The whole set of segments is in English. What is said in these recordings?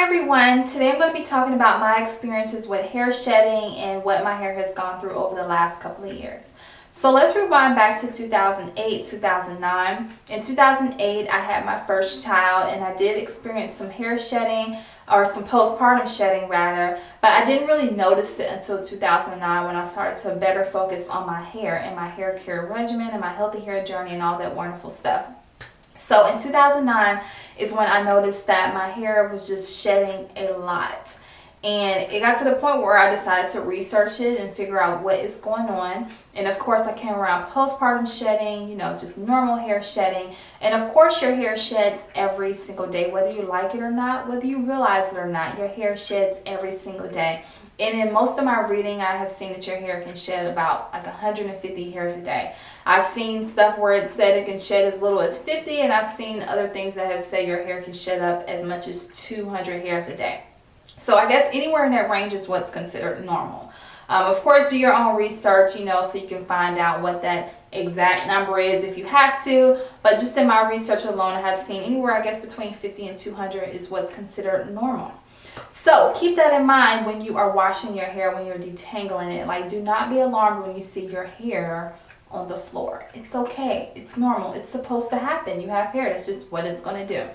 everyone, today I'm going to be talking about my experiences with hair shedding and what my hair has gone through over the last couple of years. So let's rewind back to 2008, 2009. In 2008, I had my first child and I did experience some hair shedding, or some postpartum shedding rather, but I didn't really notice it until 2009 when I started to better focus on my hair and my hair care regimen and my healthy hair journey and all that wonderful stuff. So in 2009 is when I noticed that my hair was just shedding a lot. And it got to the point where I decided to research it and figure out what is going on. And of course I came around postpartum shedding, just normal hair shedding. And of course your hair sheds every single day, whether you like it or not, whether you realize it or not, your hair sheds every single day. And in most of my reading, I have seen that your hair can shed about like 150 hairs a day. I've seen stuff where it said it can shed as little as 50, and I've seen other things that have said your hair can shed up as much as 200 hairs a day. So I guess anywhere in that range is what's considered normal. Of course, do your own research, so you can find out what that exact number is if you have to. But just in my research alone, I have seen anywhere, I guess, between 50 and 200 is what's considered normal. So keep that in mind when you are washing your hair, when you're detangling it. Like, do not be alarmed when you see your hair on the floor. It's okay. It's normal. It's supposed to happen. You have hair. That's just what it's going to do.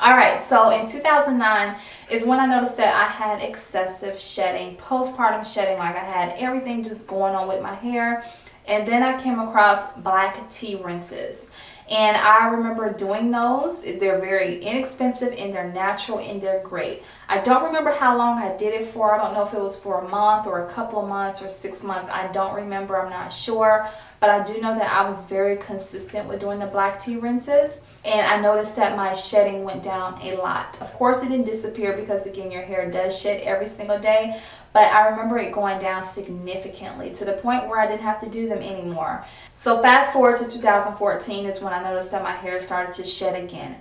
Alright, so in 2009 is when I noticed that I had excessive shedding, postpartum shedding, like I had everything just going on with my hair. And then I came across black tea rinses. And I remember doing those. They're very inexpensive and they're natural and they're great. I don't remember how long I did it for. I don't know if it was for a month or a couple of months or 6 months. I don't remember. I'm not sure. But I do know that I was very consistent with doing the black tea rinses. And I noticed that my shedding went down a lot. Of course, it didn't disappear because, again, your hair does shed every single day. But I remember it going down significantly to the point where I didn't have to do them anymore. So fast forward to 2014 is when I noticed that my hair started to shed again.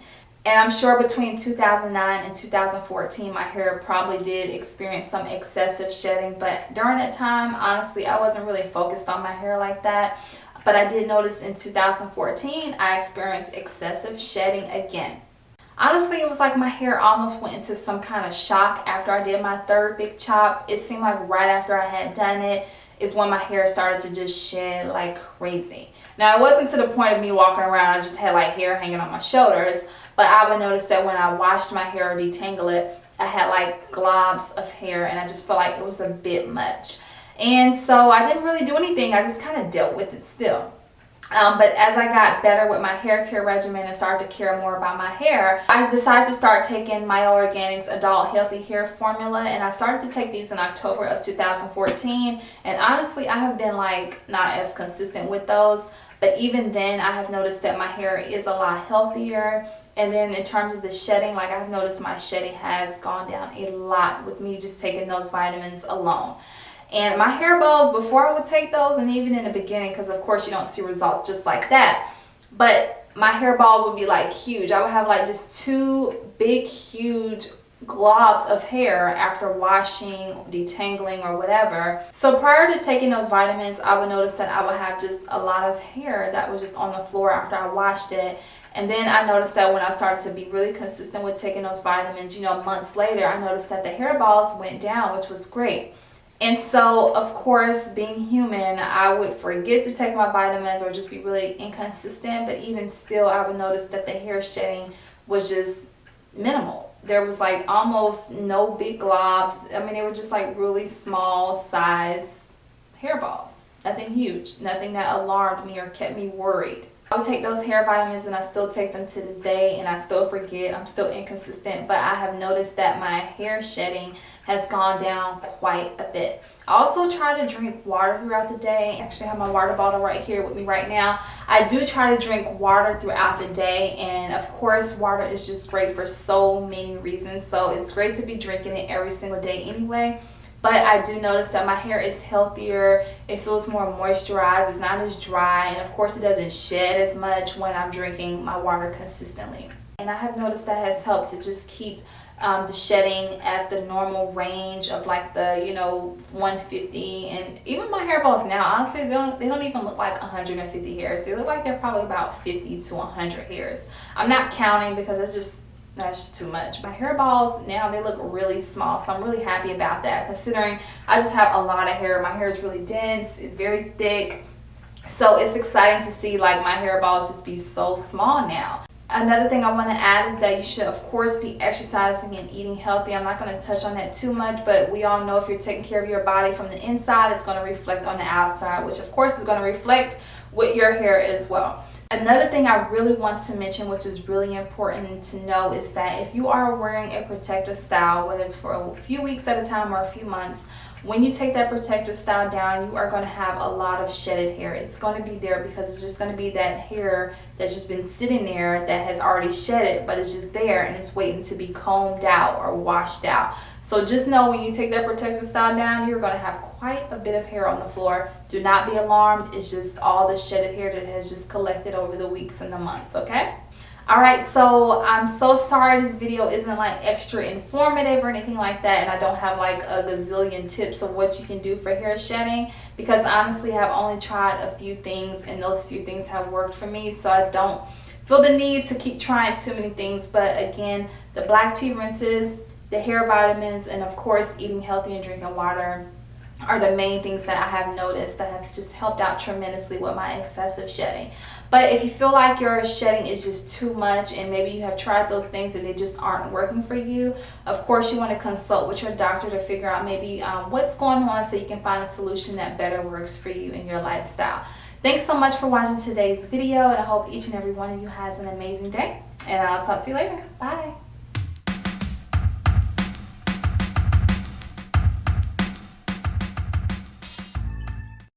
And I'm sure between 2009 and 2014, my hair probably did experience some excessive shedding. But during that time, honestly, I wasn't really focused on my hair like that. But I did notice in 2014, I experienced excessive shedding again. Honestly, it was like my hair almost went into some kind of shock after I did my third big chop. It seemed like right after I had done it is when my hair started to just shed like crazy. Now, it wasn't to the point of me walking around, I just had like hair hanging on my shoulders. But I would notice that when I washed my hair or detangle it, I had like globs of hair and I just felt like it was a bit much. And so I didn't really do anything. I just kind of dealt with it still. But as I got better with my hair care regimen and started to care more about my hair, I decided to start taking Mielle Organics Adult Healthy Hair Formula, and I started to take these in October of 2014. And honestly, I have been like not as consistent with those, but even then I have noticed that my hair is a lot healthier. And then in terms of the shedding, like I've noticed my shedding has gone down a lot with me just taking those vitamins alone. And my hair balls, before I would take those, and even in the beginning, because of course you don't see results just like that, but my hair balls would be like huge. I would have like just two big huge globs of hair after washing, detangling, or whatever. So prior to taking those vitamins, I would notice that I would have just a lot of hair that was just on the floor after I washed it. And then I noticed that when I started to be really consistent with taking those vitamins, months later, I noticed that the hair balls went down, which was great. And so, of course, being human, I would forget to take my vitamins or just be really inconsistent. But even still, I would notice that the hair shedding was just minimal. There was like almost no big globs. I mean, they were just like really small size hairballs. Nothing huge, nothing that alarmed me or kept me worried. I would take those hair vitamins and I still take them to this day and I still forget. I'm still inconsistent, but I have noticed that my hair shedding has gone down quite a bit. I also try to drink water throughout the day. I actually have my water bottle right here with me right now. I do try to drink water throughout the day, and of course water is just great for so many reasons. So it's great to be drinking it every single day anyway. But I do notice that my hair is healthier. It feels more moisturized. It's not as dry. And of course, it doesn't shed as much when I'm drinking my water consistently. And I have noticed that has helped to just keep the shedding at the normal range of like the 150. And even my hairballs now, honestly, they don't even look like 150 hairs. They look like they're probably about 50 to 100 hairs. I'm not counting because That's too much. My hairballs now, they look really small, so I'm really happy about that, considering I just have a lot of hair. My hair is really dense, it's very thick, so it's exciting to see like my hairballs just be so small now. Another thing I want to add is that you should of course be exercising and eating healthy. I'm not going to touch on that too much, but we all know if you're taking care of your body from the inside, it's going to reflect on the outside, which of course is going to reflect with your hair as well. Another thing I really want to mention, which is really important to know, is that if you are wearing a protective style, whether it's for a few weeks at a time or a few months, when you take that protective style down, you are going to have a lot of shedded hair. It's going to be there because it's just going to be that hair that's just been sitting there that has already shedded, but it's just there and it's waiting to be combed out or washed out. So just know when you take that protective style down, you're going to have quite a bit of hair on the floor. Do not be alarmed. It's just all the shedded hair that has just collected over the weeks and the months, okay? Alright, so I'm so sorry this video isn't like extra informative or anything like that, and I don't have like a gazillion tips of what you can do for hair shedding, because honestly I've only tried a few things and those few things have worked for me, so I don't feel the need to keep trying too many things. But again, the black tea rinses, the hair vitamins, and of course eating healthy and drinking water are the main things that I have noticed that have just helped out tremendously with my excessive shedding. But if you feel like your shedding is just too much and maybe you have tried those things and they just aren't working for you, of course you want to consult with your doctor to figure out maybe what's going on, so you can find a solution that better works for you and your lifestyle. Thanks so much for watching today's video, and I hope each and every one of you has an amazing day, and I'll talk to you later. Bye.